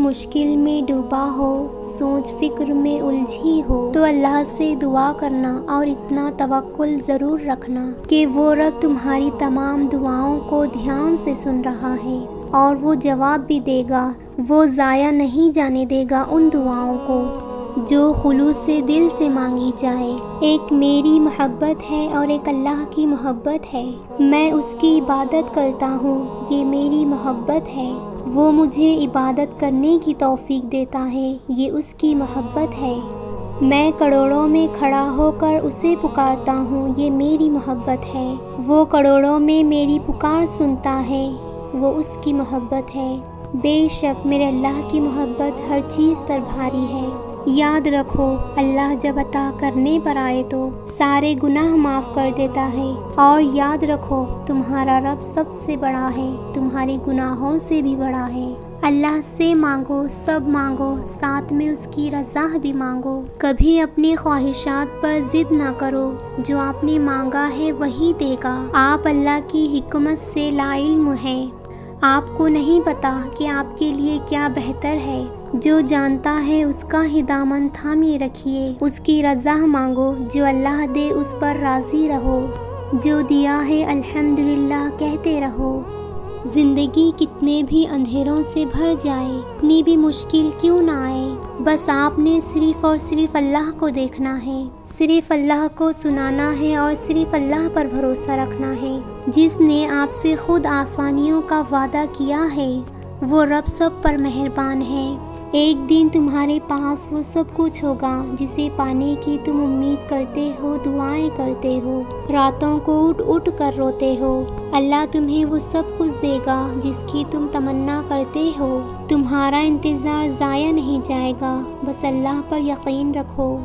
مشکل میں ڈوبا ہو، سوچ فکر میں الجھی ہو، تو اللہ سے دعا کرنا اور اتنا توکل ضرور رکھنا کہ وہ رب تمہاری تمام دعاؤں کو دھیان سے سن رہا ہے اور وہ جواب بھی دے گا۔ وہ ضائع نہیں جانے دے گا ان دعاؤں کو جو خلوص سے دل سے مانگی جائے۔ ایک میری محبت ہے اور ایک اللہ کی محبت ہے۔ میں اس کی عبادت کرتا ہوں، یہ میری محبت ہے۔ وہ مجھے عبادت کرنے کی توفیق دیتا ہے، یہ اس کی محبت ہے۔ میں کروڑوں میں کھڑا ہو کر اسے پکارتا ہوں، یہ میری محبت ہے۔ وہ کروڑوں میں میری پکار سنتا ہے، وہ اس کی محبت ہے۔ بے شک میرے اللہ کی محبت ہر چیز پر بھاری ہے۔ یاد رکھو، اللہ جب عطا کرنے پر آئے تو سارے گناہ معاف کر دیتا ہے، اور یاد رکھو تمہارا رب سب سے بڑا ہے، تمہارے گناہوں سے بھی بڑا ہے۔ اللہ سے مانگو، سب مانگو، ساتھ میں اس کی رضا بھی مانگو۔ کبھی اپنی خواہشات پر ضد نہ کرو، جو آپ نے مانگا ہے وہی دے گا۔ آپ اللہ کی حکمت سے لا علم ہیں، آپ کو نہیں پتا کہ آپ کے لیے کیا بہتر ہے۔ جو جانتا ہے اس کا ہی دامن تھامے رکھیے، اس کی رضا مانگو، جو اللہ دے اس پر راضی رہو، جو دیا ہے الحمدللہ کہتے رہو۔ زندگی کتنے بھی اندھیروں سے بھر جائے، کتنی بھی مشکل کیوں نہ آئے، بس آپ نے صرف اور صرف اللہ کو دیکھنا ہے، صرف اللہ کو سنانا ہے اور صرف اللہ پر بھروسہ رکھنا ہے۔ جس نے آپ سے خود آسانیوں کا وعدہ کیا ہے، وہ رب سب پر مہربان ہے۔ ایک دن تمہارے پاس وہ سب کچھ ہوگا جسے پانے کی تم امید کرتے ہو، دعائیں کرتے ہو، راتوں کو اٹھ اٹھ کر روتے ہو۔ اللہ تمہیں وہ سب کچھ دے گا جس کی تم تمنا کرتے ہو۔ تمہارا انتظار ضائع نہیں جائے گا، بس اللہ پر یقین رکھو۔